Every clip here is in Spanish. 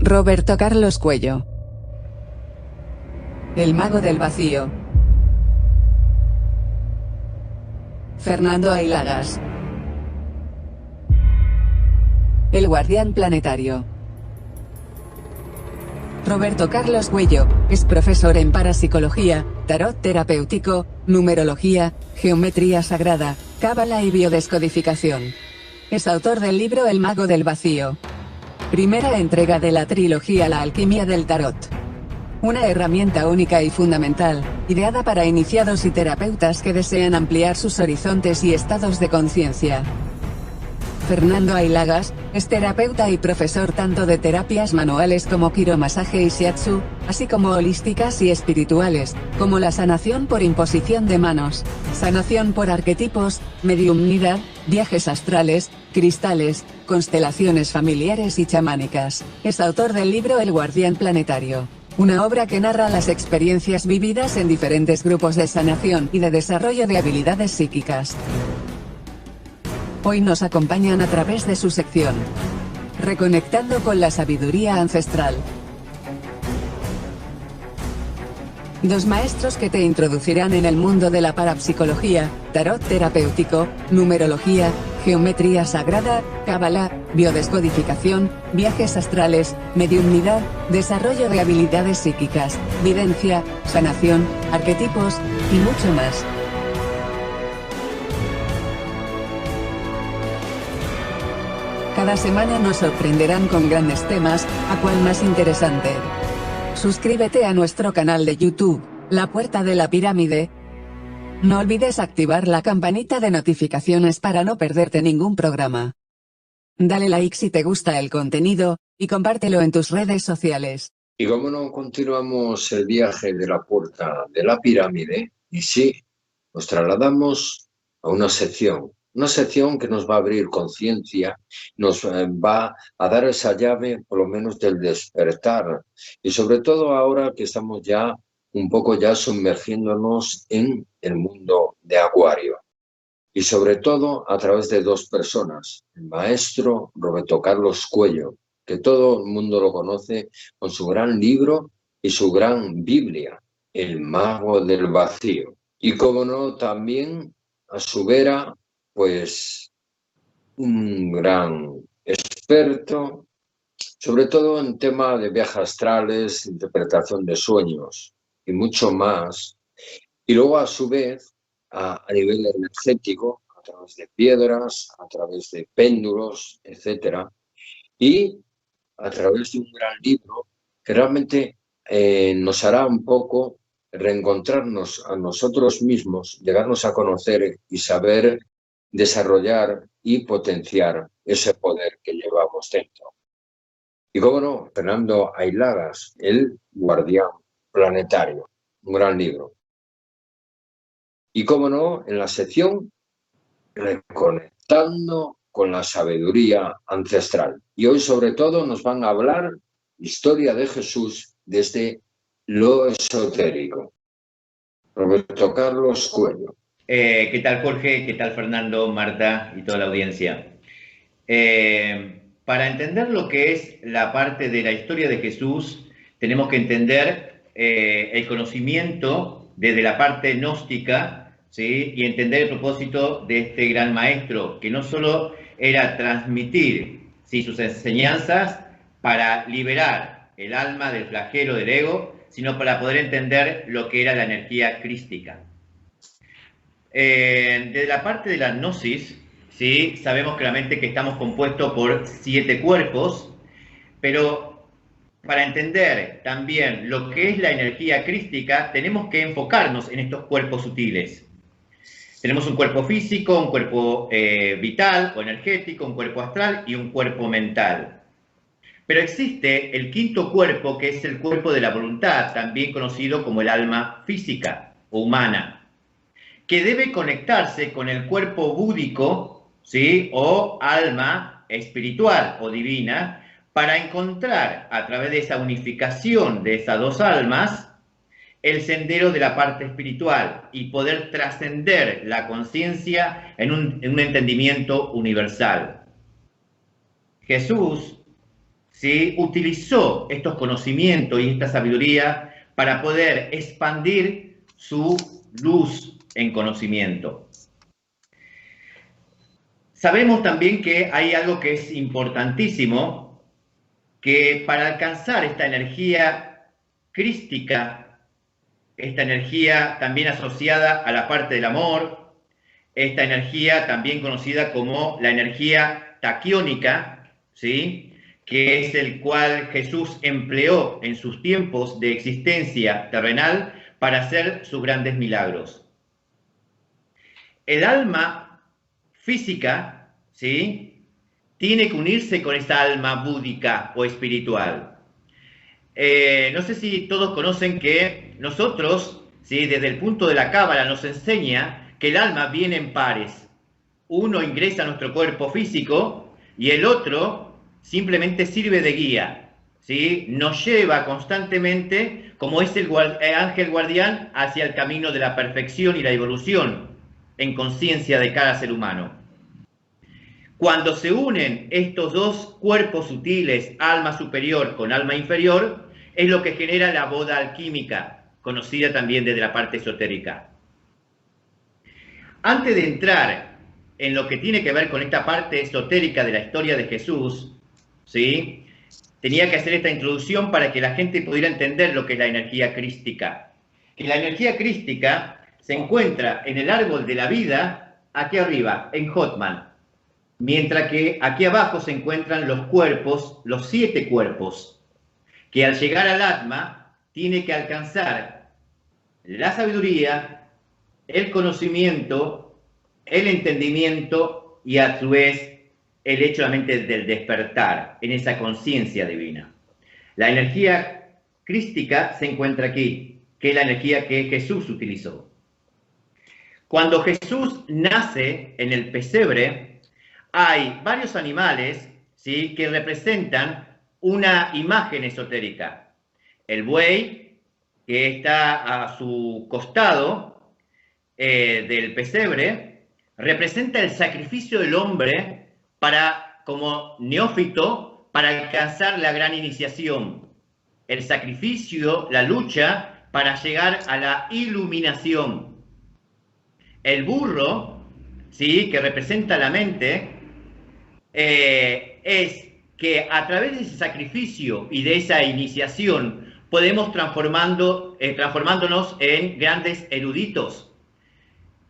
Roberto Carlos Cuello. El mago del vacío. Fernando Ailagas. El guardián planetario. Roberto Carlos Cuello es profesor en parapsicología, tarot terapéutico, numerología, geometría sagrada, cábala y biodescodificación. Es autor del libro El mago del vacío, primera entrega de la trilogía La alquimia del tarot. Una herramienta única y fundamental, ideada para iniciados y terapeutas que desean ampliar sus horizontes y estados de conciencia. Fernando Ailagas es terapeuta y profesor tanto de terapias manuales como quiromasaje y shiatsu, así como holísticas y espirituales, como la sanación por imposición de manos, sanación por arquetipos, mediumnidad, viajes astrales, cristales, constelaciones familiares y chamánicas. Es autor del libro El guardián planetario, una obra que narra las experiencias vividas en diferentes grupos de sanación y de desarrollo de habilidades psíquicas. Hoy nos acompañan a través de su sección Reconectando con la sabiduría ancestral. Dos maestros que te introducirán en el mundo de la parapsicología, tarot terapéutico, numerología, geometría sagrada, cábala, biodescodificación, viajes astrales, mediumnidad, desarrollo de habilidades psíquicas, videncia, sanación, arquetipos, y mucho más. Cada semana nos sorprenderán con grandes temas, a cual más interesante. Suscríbete a nuestro canal de YouTube, La Puerta de la Pirámide. No olvides activar la campanita de notificaciones para no perderte ningún programa. Dale like si te gusta el contenido, y compártelo en tus redes sociales. Y como no, continuamos el viaje de la Puerta de la Pirámide, y sí, nos trasladamos a una sección que nos va a abrir conciencia, nos va a dar esa llave, por lo menos, del despertar. Y sobre todo ahora que estamos ya un poco ya sumergiéndonos en el mundo de Acuario. Y sobre todo a través de dos personas, el maestro Roberto Carlos Cuello, que todo el mundo lo conoce con su gran libro y su gran Biblia, El mago del vacío. Y como no, también a su vera, pues un gran experto, sobre todo en tema de viajes astrales, interpretación de sueños y mucho más. Y luego a su vez, a nivel energético, a través de piedras, a través de péndulos, etcétera, y a través de un gran libro que realmente nos hará un poco reencontrarnos a nosotros mismos, llegarnos a conocer y saber desarrollar y potenciar ese poder que llevamos dentro. Y cómo no, Fernando Ailagas, El guardián planetario, un gran libro. Y cómo no, en la sección Reconectando con la sabiduría ancestral. Y hoy sobre todo nos van a hablar historia de Jesús desde lo esotérico. Roberto Carlos Cuello. ¿Qué tal, Jorge? ¿Qué tal, Fernando, Marta y toda la audiencia? Para entender lo que es la parte de la historia de Jesús, tenemos que entender el conocimiento desde la parte gnóstica, ¿sí? Y entender el propósito de este gran maestro, que no solo era transmitir, ¿sí?, sus enseñanzas para liberar el alma del flagelo del ego, sino para poder entender lo que era la energía crística. Desde la parte de la gnosis, ¿sí?, sabemos claramente que estamos compuestos por 7 cuerpos, pero para entender también lo que es la energía crística, tenemos que enfocarnos en estos cuerpos sutiles. Tenemos un cuerpo físico, un cuerpo vital o energético, un cuerpo astral y un cuerpo mental. Pero existe el quinto cuerpo, que es el cuerpo de la voluntad, también conocido como el alma física o humana, que debe conectarse con el cuerpo búdico, ¿sí?, o alma espiritual o divina, para encontrar a través de esa unificación de esas dos almas el sendero de la parte espiritual y poder trascender la conciencia en un entendimiento universal. Jesús, ¿sí?, utilizó estos conocimientos y esta sabiduría para poder expandir su luz en conocimiento. Sabemos también que hay algo que es importantísimo, que para alcanzar esta energía crística, esta energía también asociada a la parte del amor, esta energía también conocida como la energía taquiónica, ¿sí?, que es el cual Jesús empleó en sus tiempos de existencia terrenal para hacer sus grandes milagros. El alma física, ¿sí?, tiene que unirse con esta alma búdica o espiritual. No sé si todos conocen que nosotros, ¿sí?, desde el punto de la Cábala nos enseña que el alma viene en pares. Uno ingresa a nuestro cuerpo físico y el otro simplemente sirve de guía, ¿sí? Nos lleva constantemente, como es el ángel guardián, hacia el camino de la perfección y la evolución en conciencia de cada ser humano. Cuando se unen estos dos cuerpos sutiles, alma superior con alma inferior, es lo que genera la boda alquímica, conocida también desde la parte esotérica. Antes de entrar en lo que tiene que ver con esta parte esotérica de la historia de Jesús, ¿sí?, tenía que hacer esta introducción para que la gente pudiera entender lo que es la energía crística. Que la energía crística se encuentra en el árbol de la vida, aquí arriba, en Hotman, mientras que aquí abajo se encuentran los cuerpos, los 7 cuerpos, que al llegar al Atma tiene que alcanzar la sabiduría, el conocimiento, el entendimiento y a su vez el hecho solamente del despertar en esa conciencia divina. La energía crística se encuentra aquí, que es la energía que Jesús utilizó. Cuando Jesús nace en el pesebre, hay varios animales, ¿sí?, que representan una imagen esotérica. El buey, que está a su costado del pesebre, representa el sacrificio del hombre como neófito, para alcanzar la gran iniciación. El sacrificio, la lucha, para llegar a la iluminación. El burro, ¿sí?, que representa la mente, es que a través de ese sacrificio y de esa iniciación podemos transformándonos en grandes eruditos.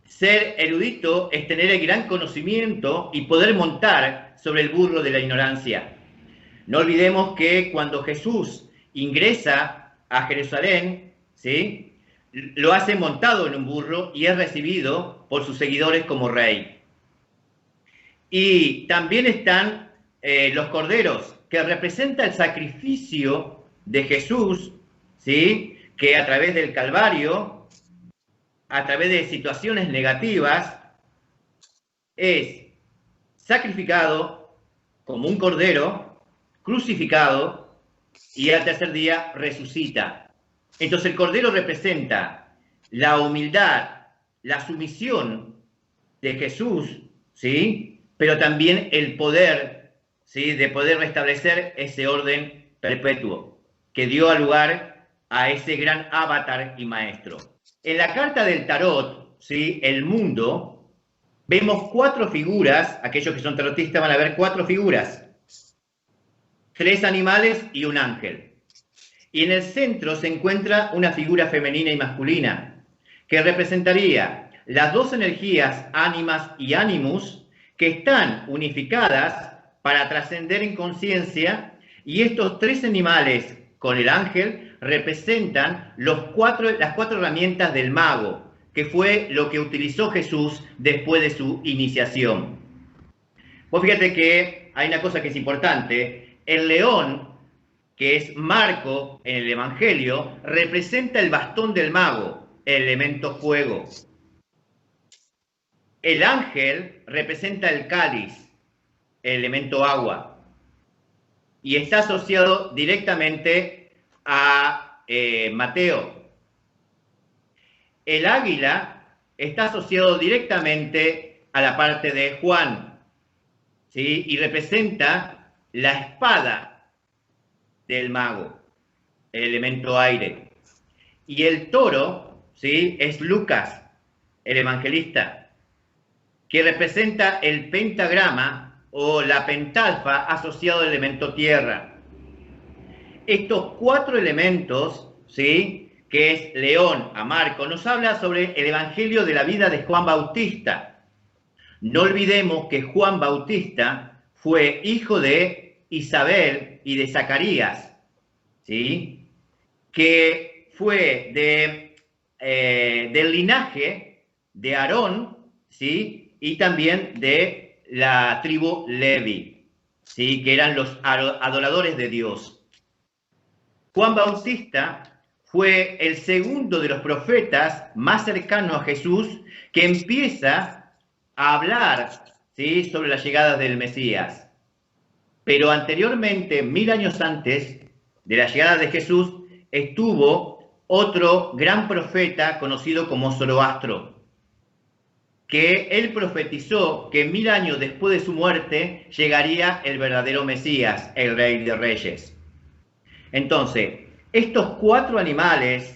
Ser erudito es tener el gran conocimiento y poder montar sobre el burro de la ignorancia. No olvidemos que cuando Jesús ingresa a Jerusalén, ¿sí?, lo hace montado en un burro y es recibido por sus seguidores como rey. Y también están los corderos, que representa el sacrificio de Jesús, ¿sí?, que a través del Calvario, a través de situaciones negativas, es sacrificado como un cordero, crucificado, y al tercer día resucita. Entonces el cordero representa la humildad, la sumisión de Jesús, ¿sí?, pero también el poder, ¿sí?, de poder restablecer ese orden perpetuo que dio lugar a ese gran avatar y maestro. En la carta del tarot, ¿sí?, el mundo, vemos 4 figuras. Aquellos que son tarotistas van a ver 4 figuras. 3 animales y un ángel. Y en el centro se encuentra una figura femenina y masculina, que representaría las 2 energías, ánimas y animus, que están unificadas para trascender en conciencia, y estos 3 animales con el ángel representan las 4 herramientas del mago, que fue lo que utilizó Jesús después de su iniciación. Vos fíjate que hay una cosa que es importante. El león, que es Marco en el Evangelio, representa el bastón del mago, el elemento fuego. El ángel representa el cáliz, el elemento agua. Y está asociado directamente a Mateo. El águila está asociado directamente a la parte de Juan, ¿sí?, y representa la espada del mago, el elemento aire. Y el toro, ¿sí?, es Lucas, el evangelista, que representa el pentagrama o la pentalfa asociado al elemento tierra. Estos 4 elementos, ¿sí?, que es León a Marco, nos habla sobre el evangelio de la vida de Juan Bautista. No olvidemos que Juan Bautista fue hijo de Isabel y de Zacarías, ¿sí?, que fue del linaje de Aarón, ¿sí?, y también de la tribu Levi, ¿sí?, que eran los adoradores de Dios. Juan Bautista fue el segundo de los profetas más cercano a Jesús que empieza a hablar, ¿sí?, sobre la llegada del Mesías. Pero anteriormente, 1000 años antes de la llegada de Jesús, estuvo otro gran profeta conocido como Zoroastro, que él profetizó que 1000 años después de su muerte llegaría el verdadero Mesías, el Rey de Reyes. Entonces, estos 4 animales,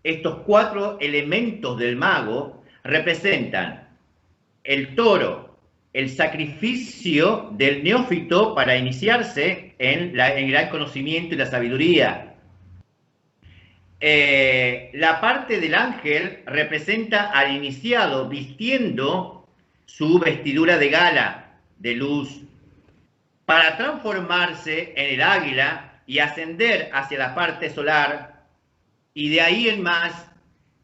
estos 4 elementos del mago, representan el toro, el sacrificio del neófito para iniciarse en el gran conocimiento y la sabiduría. La parte del ángel representa al iniciado vistiendo su vestidura de gala, de luz, para transformarse en el águila y ascender hacia la parte solar, y de ahí en más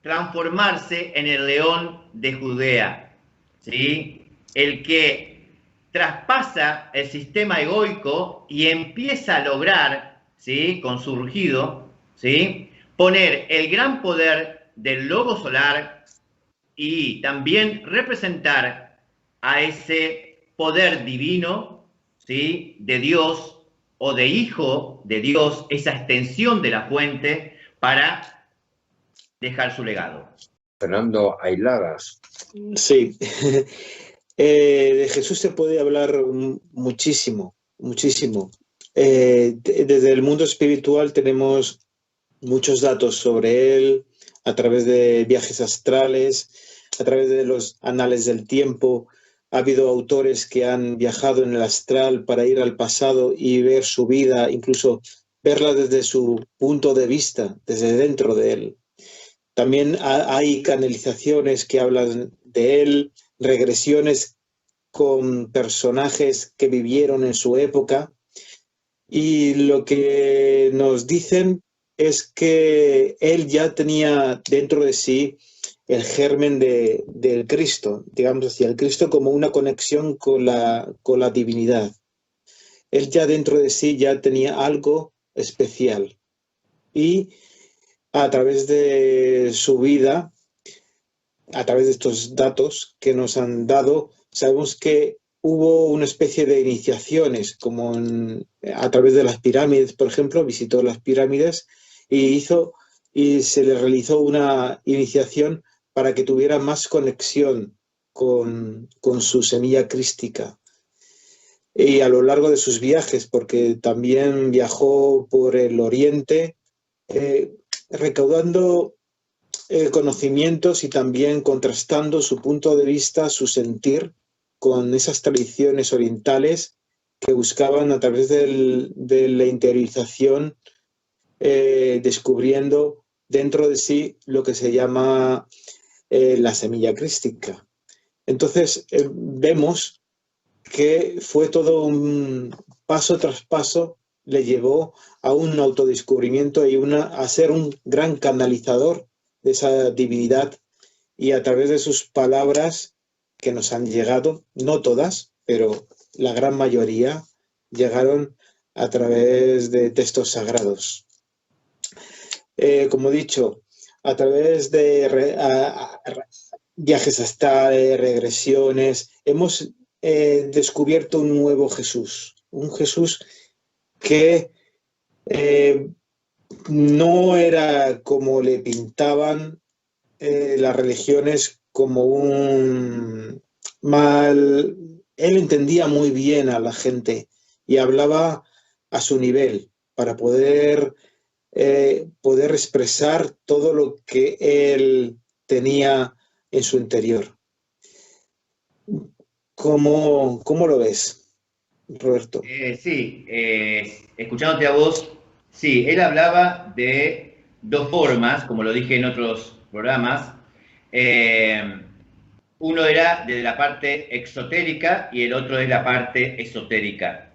transformarse en el león de Judea, ¿sí?, el que traspasa el sistema egoico y empieza a lograr, ¿sí?, con su rugido, ¿sí?, poner el gran poder del lobo solar y también representar a ese poder divino, ¿sí?, de Dios o de hijo de Dios, esa extensión de la fuente para dejar su legado. Fernando Ailagas. Sí, de Jesús se puede hablar muchísimo, muchísimo. Desde el mundo espiritual tenemos muchos datos sobre él a través de viajes astrales, a través de los anales del tiempo. Ha habido autores que han viajado en el astral para ir al pasado y ver su vida, incluso verla desde su punto de vista, desde dentro de él. También hay canalizaciones que hablan de él, regresiones con personajes que vivieron en su época. Y lo que nos dicen es que él ya tenía dentro de sí el germen del Cristo, digamos así, el Cristo como una conexión con la divinidad. Él ya dentro de sí ya tenía algo especial. Y a través de su vida, a través de estos datos que nos han dado, sabemos que hubo una especie de iniciaciones, como a través de las pirámides, por ejemplo, visitó las pirámides y se le realizó una iniciación para que tuviera más conexión con su semilla crística. Y a lo largo de sus viajes, porque también viajó por el Oriente, recaudando conocimientos y también contrastando su punto de vista, su sentir, con esas tradiciones orientales que buscaban a través de la interiorización, descubriendo dentro de sí lo que se llama la semilla crística. Entonces vemos que fue todo un paso tras paso, le llevó a un autodescubrimiento y a ser un gran canalizador de esa divinidad, y a través de sus palabras que nos han llegado, no todas, pero la gran mayoría, llegaron a través de textos sagrados. Como he dicho, a través de viajes astrales, regresiones, hemos descubierto un nuevo Jesús, un Jesús que no era como le pintaban las religiones, como un mal. Él entendía muy bien a la gente y hablaba a su nivel. para poder expresar todo lo que él tenía en su interior. ¿Cómo lo ves, Roberto? Sí, escuchándote a vos, sí, él hablaba de dos formas, como lo dije en otros programas. Uno era de la parte exotérica y el otro es la parte esotérica.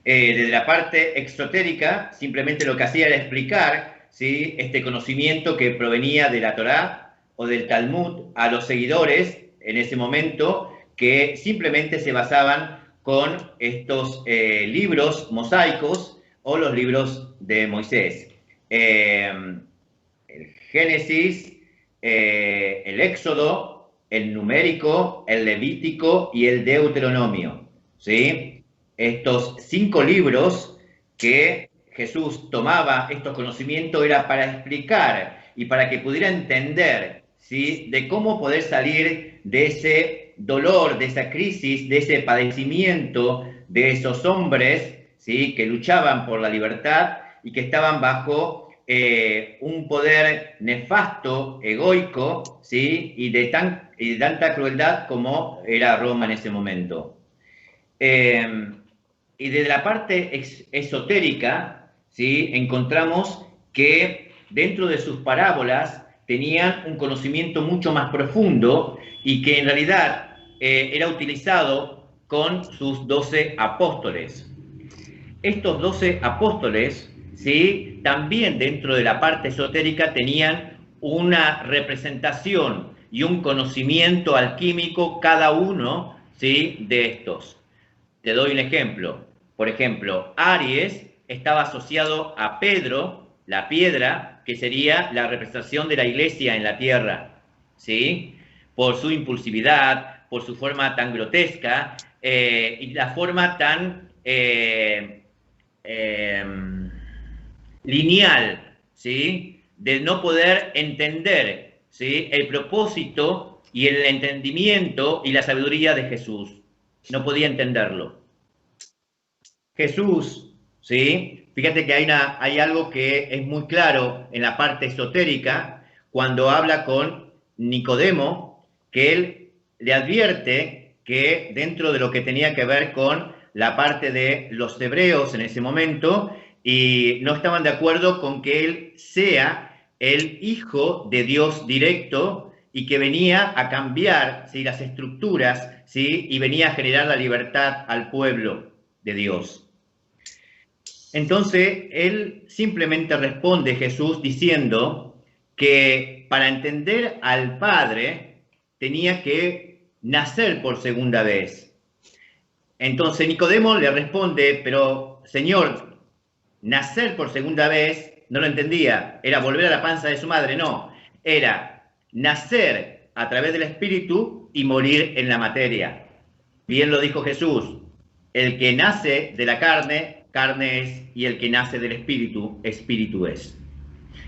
Desde la parte exotérica, simplemente lo que hacía era explicar, ¿sí?, este conocimiento que provenía de la Torá o del Talmud a los seguidores en ese momento, que simplemente se basaban con estos libros mosaicos o los libros de Moisés. El Génesis, el Éxodo, el Numérico, el Levítico y el Deuteronomio, ¿sí? Estos 5 libros que Jesús tomaba estos conocimientos era para explicar y para que pudiera entender, ¿sí?, de cómo poder salir de ese dolor, de esa crisis, de ese padecimiento de esos hombres, ¿sí?, que luchaban por la libertad y que estaban bajo un poder nefasto, egoico, ¿sí?, y de tanta crueldad como era Roma en ese momento. Y desde la parte esotérica, ¿sí?, encontramos que dentro de sus parábolas tenían un conocimiento mucho más profundo y que en realidad era utilizado con sus 12 apóstoles. Estos 12 apóstoles, ¿sí?, también dentro de la parte esotérica tenían una representación y un conocimiento alquímico cada uno, ¿sí?, de estos. Te doy un ejemplo. Por ejemplo, Aries estaba asociado a Pedro, la piedra, que sería la representación de la iglesia en la tierra, ¿sí?, por su impulsividad, por su forma tan grotesca y la forma tan lineal, ¿sí?, de no poder entender, ¿sí?, el propósito y el entendimiento y la sabiduría de Jesús. No podía entenderlo. Jesús, ¿sí?, fíjate que hay algo que es muy claro en la parte esotérica, cuando habla con Nicodemo, que él le advierte que dentro de lo que tenía que ver con la parte de los hebreos en ese momento, y no estaban de acuerdo con que él sea el hijo de Dios directo y que venía a cambiar, ¿sí?, las estructuras, ¿sí?, y venía a generar la libertad al pueblo de Dios. Entonces, él simplemente responde, Jesús, diciendo que para entender al Padre tenía que nacer por segunda vez. Entonces Nicodemo le responde, pero Señor, nacer por segunda vez, no lo entendía, era volver a la panza de su madre, no, era nacer a través del Espíritu y morir en la materia. Bien lo dijo Jesús, el que nace de la carne, carne es, y el que nace del Espíritu, Espíritu es.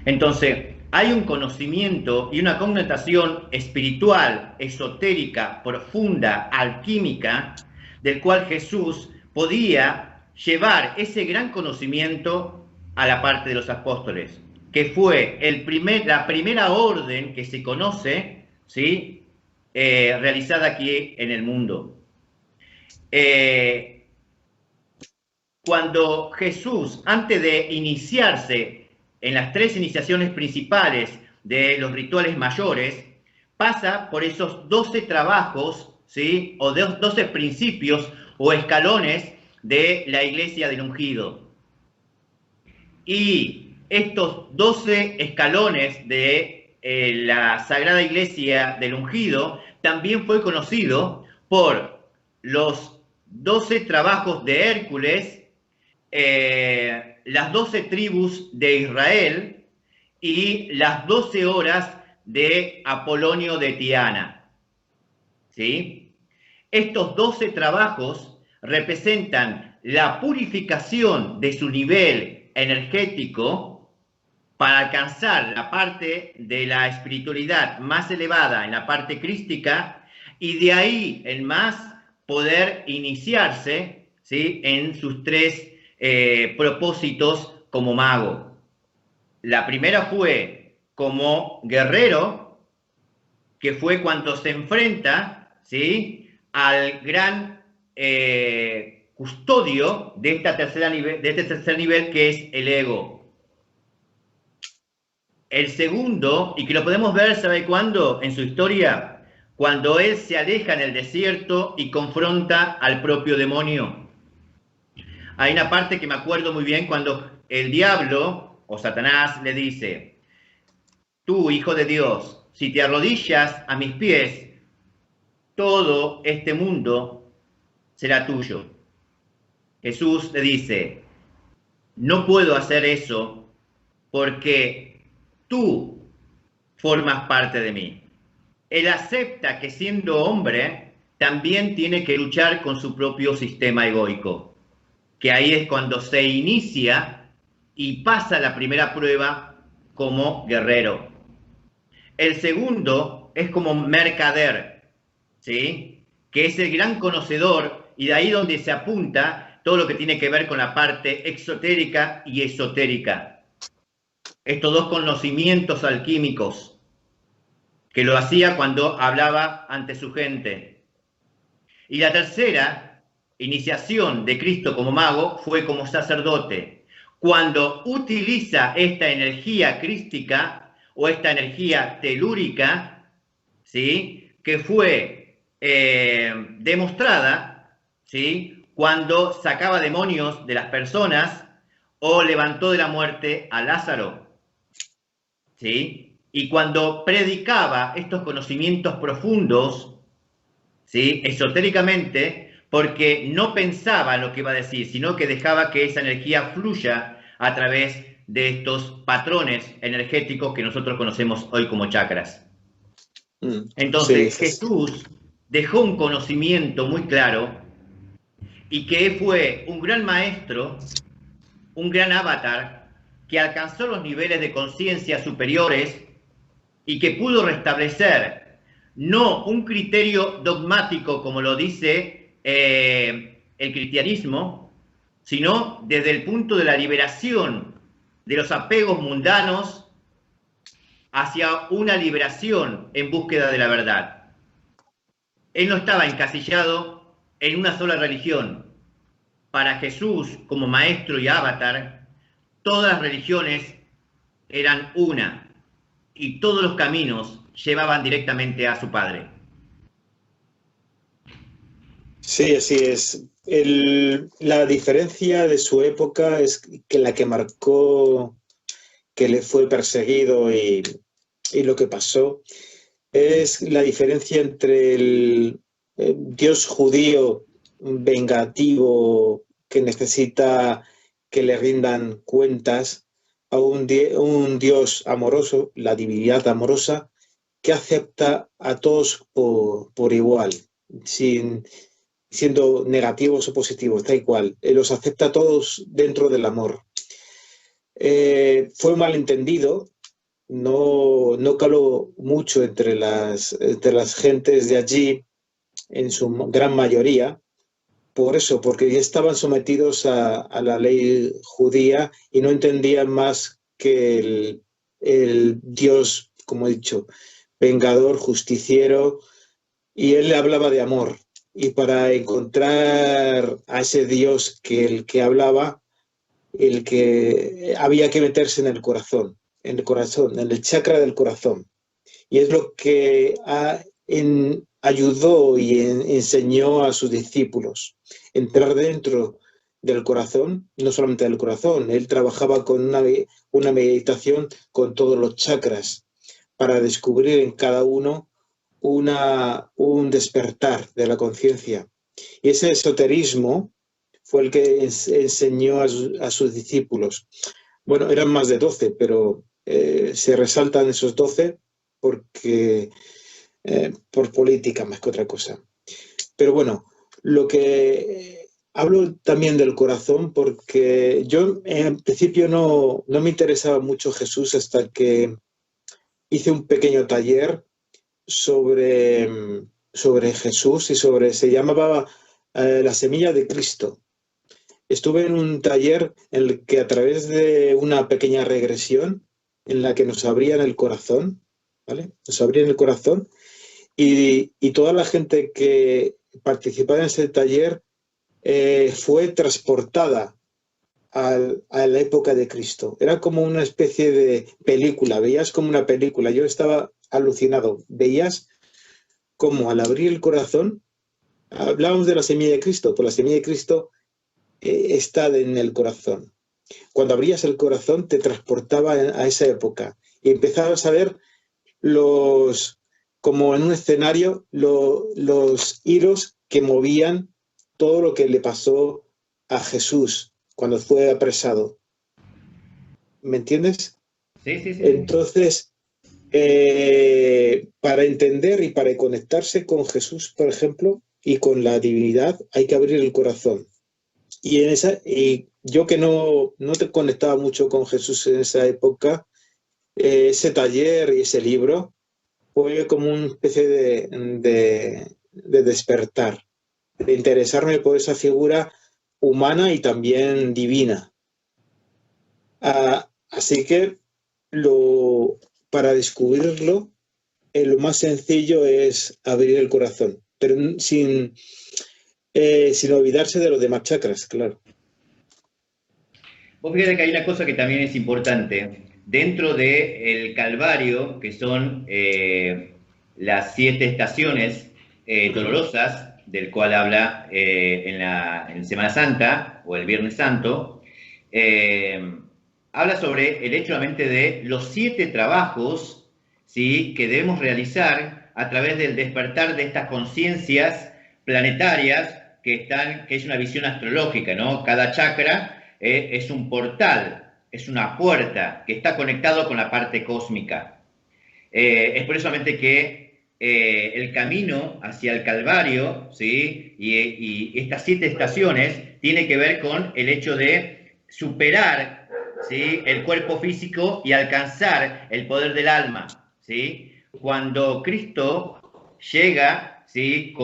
Entonces, hay un conocimiento y una connotación espiritual, esotérica, profunda, alquímica, del cual Jesús podía llevar ese gran conocimiento a la parte de los apóstoles, que fue la primera orden que se conoce, ¿sí?, realizada aquí en el mundo. Cuando Jesús, antes de iniciarse en las 3 iniciaciones principales de los rituales mayores, pasa por esos 12 trabajos, ¿sí?, o 12 principios o escalones de la iglesia del ungido. Y estos 12 escalones de la Sagrada Iglesia del ungido también fue conocido por los 12 trabajos de Hércules, las 12 tribus de Israel y las 12 horas de Apolonio de Tiana, ¿sí? Estos 12 trabajos representan la purificación de su nivel energético para alcanzar la parte de la espiritualidad más elevada en la parte crística y de ahí en más poder iniciarse, ¿sí?, en sus 3 propósitos como mago. La primera fue como guerrero, que fue cuando se enfrenta, ¿sí?, al gran custodio de este tercer nivel, que es el ego. El segundo, y que lo podemos ver, ¿sabe cuándo? En su historia, cuando él se aleja en el desierto y confronta al propio demonio. Hay una parte que me acuerdo muy bien cuando el diablo o Satanás le dice: tú, hijo de Dios, si te arrodillas a mis pies, todo este mundo será tuyo. Jesús le dice: no puedo hacer eso porque tú formas parte de mí. Él acepta que siendo hombre también tiene que luchar con su propio sistema egoico, que ahí es cuando se inicia y pasa la primera prueba como guerrero. El segundo es como mercader, ¿sí?, que es el gran conocedor, y de ahí donde se apunta todo lo que tiene que ver con la parte exotérica y esotérica. Estos dos conocimientos alquímicos, que lo hacía cuando hablaba ante su gente. Y la tercera iniciación de Cristo como mago fue como sacerdote, cuando utiliza esta energía crística o esta energía telúrica, ¿sí?, que fue demostrada, ¿sí?, cuando sacaba demonios de las personas o levantó de la muerte a Lázaro, ¿sí?, y cuando predicaba estos conocimientos profundos, ¿sí?, esotéricamente, porque no pensaba lo que iba a decir, sino que dejaba que esa energía fluya a través de estos patrones energéticos que nosotros conocemos hoy como chakras. Entonces, sí, Jesús dejó un conocimiento muy claro, y que fue un gran maestro, un gran avatar, que alcanzó los niveles de conciencia superiores y que pudo restablecer no un criterio dogmático como lo dice el cristianismo, sino desde el punto de la liberación de los apegos mundanos hacia una liberación en búsqueda de la verdad. Él no estaba encasillado en una sola religión. Para Jesús, como maestro y avatar, todas las religiones eran una, y todos los caminos llevaban directamente a su Padre. Sí, así es. La diferencia de su época es que la que marcó que le fue perseguido y lo que pasó es la diferencia entre el Dios judío vengativo que necesita que le rindan cuentas a un Dios amoroso, la divinidad amorosa, que acepta a todos por igual, siendo negativos o positivos, da igual, los acepta a todos dentro del amor. Fue un malentendido, no caló mucho entre las gentes de allí, en su gran mayoría, por eso, porque ya estaban sometidos a la ley judía y no entendían más que el Dios, como he dicho, vengador, justiciero, y él hablaba de amor. Y para encontrar a ese Dios el que hablaba, el que había que meterse en el corazón, en el chakra del corazón. Y es lo que ayudó y enseñó a sus discípulos, entrar dentro del corazón, no solamente del corazón, él trabajaba con una meditación con todos los chakras para descubrir en cada uno un despertar de la conciencia. Y ese esoterismo fue el que enseñó a sus discípulos. Bueno, eran más de 12, pero se resaltan esos 12 porque por política más que otra cosa. Pero bueno, lo que hablo también del corazón, porque yo en principio no me interesaba mucho Jesús hasta que hice un pequeño taller sobre Jesús y se llamaba La semilla de Cristo. estuve en un taller en el que a través de una pequeña regresión en la que nos abrían el corazón, ¿vale? Nos abrían el corazón y toda la gente que participaba en ese taller fue transportada a la época de Cristo. Era como una especie de película, veías como una película. Yo estaba alucinado. Veías como al abrir el corazón, hablábamos de la semilla de Cristo, pues la semilla de Cristo está en el corazón. Cuando abrías el corazón te transportaba a esa época y empezabas a ver como en un escenario, los hilos que movían todo lo que le pasó a Jesús cuando fue apresado. ¿Me entiendes? Sí, sí, sí. Entonces, para entender y para conectarse con Jesús, por ejemplo, y con la divinidad, hay que abrir el corazón. Y yo que no te conectaba mucho con Jesús en esa época, ese taller y ese libro fue como una especie de despertar, de interesarme por esa figura humana y también divina. Así que para descubrirlo, lo más sencillo es abrir el corazón, pero sin olvidarse de los demás chakras, claro. Vos fíjate que hay una cosa que también es importante. Dentro del Calvario, que son las 7 estaciones dolorosas, del cual habla en Semana Santa o el Viernes Santo, habla sobre el hecho realmente de los 7 trabajos, ¿sí?, que debemos realizar a través del despertar de estas conciencias planetarias que es una visión astrológica, ¿no? Cada chakra es un portal, es una puerta que está conectado con la parte cósmica. Es por eso solamente que el camino hacia el Calvario, ¿sí?, y estas 7 estaciones tiene que ver con el hecho de superar, ¿sí?, el cuerpo físico y alcanzar el poder del alma, ¿sí? Cuando Cristo llega, ¿sí?,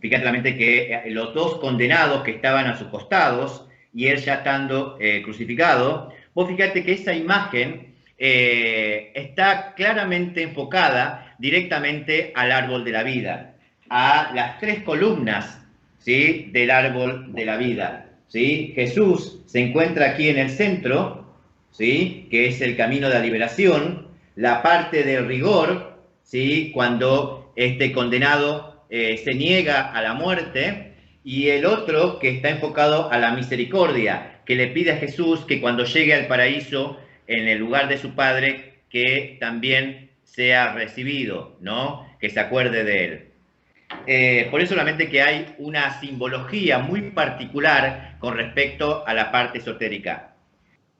fíjate la mente que los 2 condenados que estaban a sus costados y él ya estando crucificado, vos fíjate que esa imagen está claramente enfocada directamente al árbol de la vida, a las 3 columnas, ¿sí?, del árbol de la vida, ¿sí? Jesús se encuentra aquí en el centro, ¿sí?, que es el camino de la liberación, la parte de rigor, ¿sí?, cuando este condenado se niega a la muerte, y el otro que está enfocado a la misericordia, que le pide a Jesús que cuando llegue al paraíso, en el lugar de su Padre, que también sea recibido, ¿no?, que se acuerde de él. Por eso solamente que hay una simbología muy particular con respecto a la parte esotérica.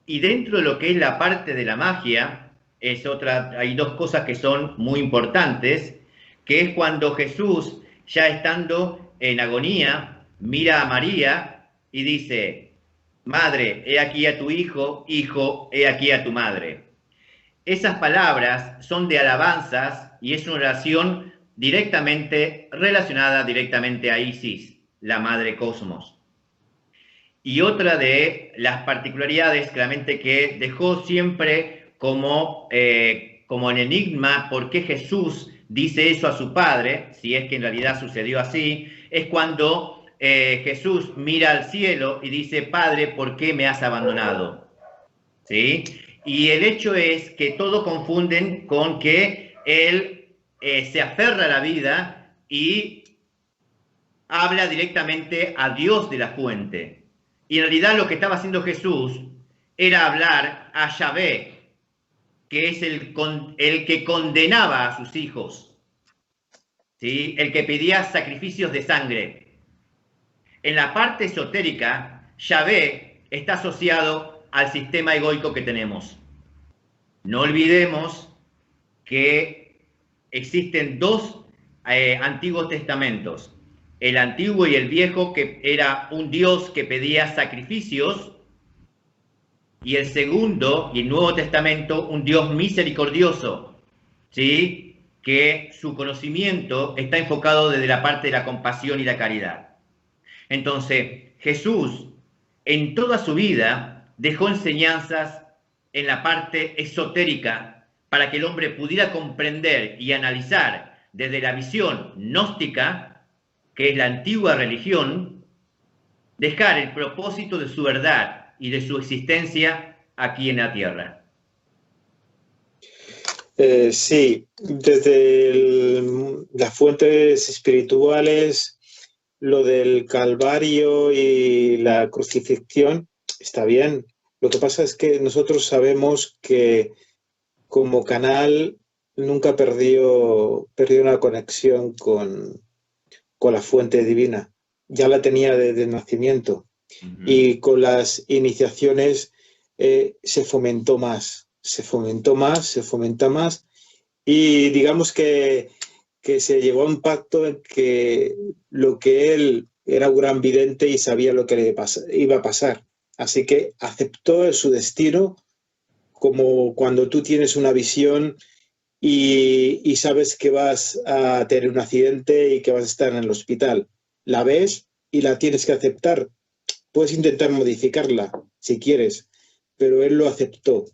Y dentro de lo que es la parte de la magia, hay 2 cosas que son muy importantes, que es cuando Jesús, ya estando en agonía, mira a María y dice: madre, he aquí a tu hijo, hijo, he aquí a tu madre. Esas palabras son de alabanzas y es una oración directamente relacionada directamente a Isis, la madre cosmos. Y otra de las particularidades, claramente, que dejó siempre como en enigma por qué Jesús dice eso a su Padre, si es que en realidad sucedió así, es cuando Jesús mira al cielo y dice: Padre, ¿por qué me has abandonado? ¿Sí? Y el hecho es que todos confunden con que él se aferra a la vida y habla directamente a Dios de la fuente. Y en realidad lo que estaba haciendo Jesús era hablar a Yahvé, que es el que condenaba a sus hijos, ¿sí?, el que pedía sacrificios de sangre. En la parte esotérica, Yahvé está asociado al sistema egoico que tenemos. No olvidemos que existen 2 antiguos testamentos. El antiguo y el viejo, que era un Dios que pedía sacrificios, y el segundo y el Nuevo Testamento, un Dios misericordioso, ¿sí?, que su conocimiento está enfocado desde la parte de la compasión y la caridad. Entonces, Jesús en toda su vida dejó enseñanzas en la parte esotérica para que el hombre pudiera comprender y analizar desde la visión gnóstica, que es la antigua religión, dejar el propósito de su verdad y de su existencia aquí en la tierra. Sí, desde las fuentes espirituales, lo del Calvario y la crucifixión está bien. Lo que pasa es que nosotros sabemos que como canal nunca perdió una conexión con la fuente divina. Ya la tenía desde el nacimiento. Y con las iniciaciones se fomenta más, y digamos que se llegó a un pacto en que lo que él era un gran vidente y sabía lo que le iba a pasar. Así que aceptó su destino, como cuando tú tienes una visión y sabes que vas a tener un accidente y que vas a estar en el hospital. La ves y la tienes que aceptar. Puedes intentar modificarla si quieres, pero él lo aceptó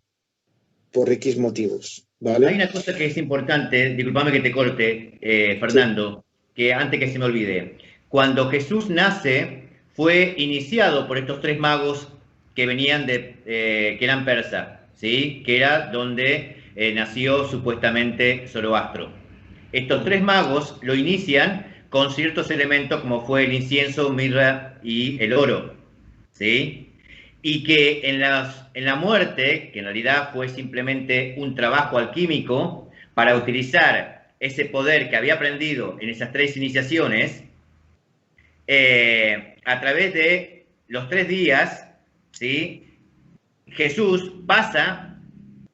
por X motivos, ¿vale? Hay una cosa que es importante, discúlpame que te corte, Fernando, sí, que antes que se me olvide. Cuando Jesús nace, fue iniciado por estos 3 magos que venían que eran persas, ¿sí? Que era donde nació supuestamente Zoroastro. Estos 3 magos lo inician con ciertos elementos como fue el incienso, mirra y el oro, ¿sí? Y que en la muerte, que en realidad fue simplemente un trabajo alquímico para utilizar ese poder que había aprendido en esas 3 iniciaciones, a través de los 3 días, ¿sí? Jesús pasa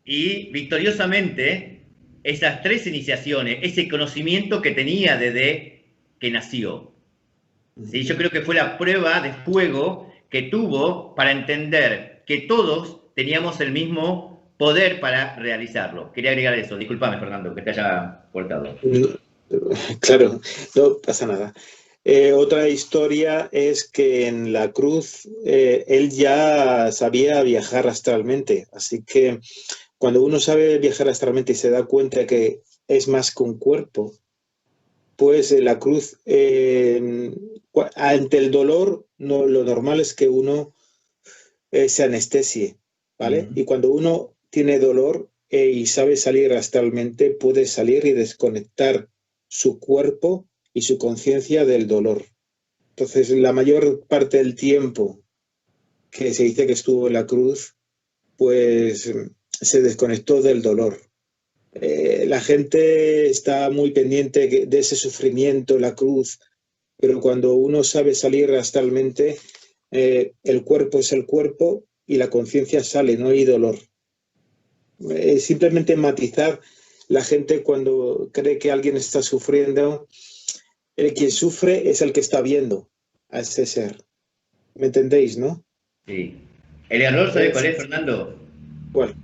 y victoriosamente esas 3 iniciaciones, ese conocimiento que tenía desde que nació, ¿sí? Yo creo que fue la prueba de fuego que tuvo para entender que todos teníamos el mismo poder para realizarlo. Quería agregar eso. Discúlpame, Fernando, que te haya cortado. Claro, no pasa nada. Otra historia es que en la cruz él ya sabía viajar astralmente, así que cuando uno sabe viajar astralmente y se da cuenta que es más que un cuerpo, pues la cruz, ante el dolor, no, lo normal es que uno se anestesie, ¿vale? Y cuando uno tiene dolor y sabe salir astralmente, puede salir y desconectar su cuerpo y su conciencia del dolor. Entonces, la mayor parte del tiempo que se dice que estuvo en la cruz, pues se desconectó del dolor. La gente está muy pendiente de ese sufrimiento, la cruz, pero cuando uno sabe salir astralmente, el cuerpo es el cuerpo y la conciencia sale, no hay dolor. Simplemente matizar, la gente cuando cree que alguien está sufriendo, el que sufre es el que está viendo a ese ser. ¿Me entendéis, no? Sí. El error, ¿sabes cuál es, Fernando? ¿Cuál?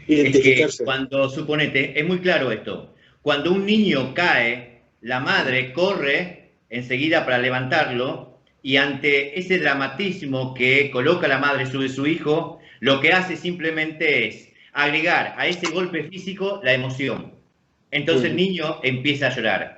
Identificarse. Es que cuando, suponete, es muy claro esto, cuando un niño cae, la madre corre enseguida para levantarlo y ante ese dramatismo que coloca la madre sobre su hijo, lo que hace simplemente es agregar a ese golpe físico la emoción. Entonces el niño empieza a llorar.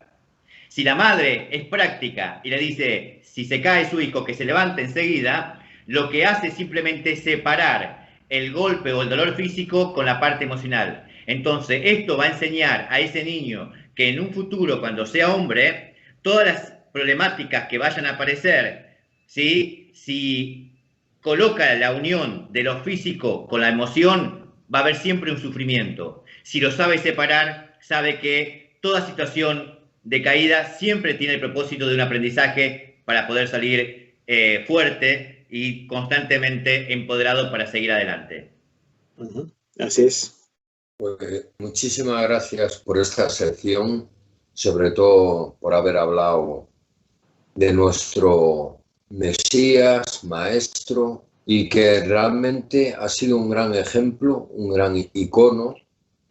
Si la madre es práctica y le dice, si se cae su hijo, que se levante enseguida, lo que hace simplemente es separar el golpe o el dolor físico con la parte emocional. Entonces, esto va a enseñar a ese niño que en un futuro, cuando sea hombre, todas las problemáticas que vayan a aparecer, ¿sí? Si coloca la unión de lo físico con la emoción, va a haber siempre un sufrimiento. Si lo sabe separar, sabe que toda situación de caída siempre tiene el propósito de un aprendizaje para poder salir fuerte y constantemente empoderado para seguir adelante. Así es. Pues, muchísimas gracias por esta sección, sobre todo por haber hablado de nuestro Mesías, Maestro, y que realmente ha sido un gran ejemplo, un gran icono.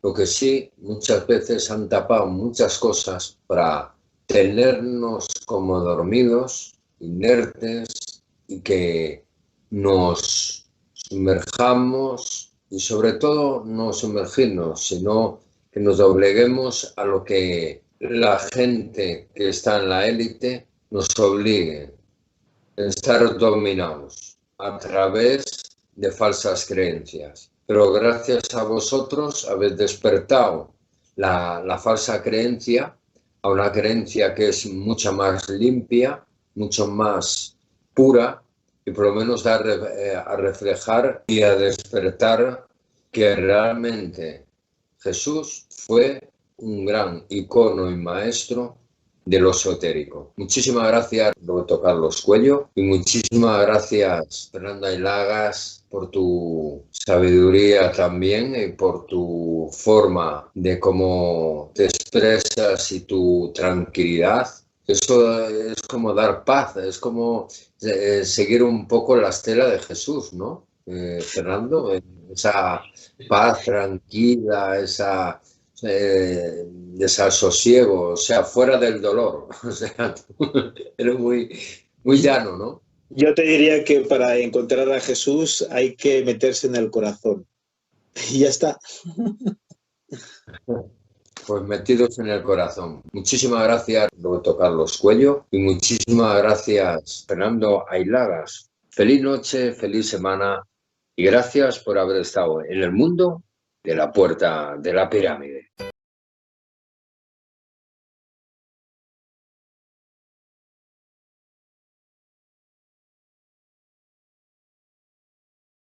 Lo que sí, muchas veces han tapado muchas cosas para tenernos como dormidos, inertes, y que nos sumerjamos y sobre todo no sumergirnos, sino que nos dobleguemos a lo que la gente que está en la élite nos obligue a estar dominados a través de falsas creencias. Pero gracias a vosotros habéis despertado la falsa creencia a una creencia que es mucho más limpia, mucho más pura, y por lo menos da a reflejar y a despertar que realmente Jesús fue un gran icono y maestro de lo esotérico. Muchísimas gracias, Roberto Carlos Cuello, y muchísimas gracias, Fernanda Hilagas, por tu sabiduría también y por tu forma de cómo te expresas y tu tranquilidad. Eso es como dar paz, es como seguir un poco la estela de Jesús, ¿no? Fernando, esa paz tranquila, esa desasosiego, o sea, fuera del dolor. O sea, eres muy llano, ¿no? Yo te diría que para encontrar a Jesús hay que meterse en el corazón. Y ya está. Pues metidos en el corazón. Muchísimas gracias, Roberto Carlos Cuello, y muchísimas gracias, Fernando Ailagas. Feliz noche, feliz semana, y gracias por haber estado en el mundo de la Puerta de la Pirámide.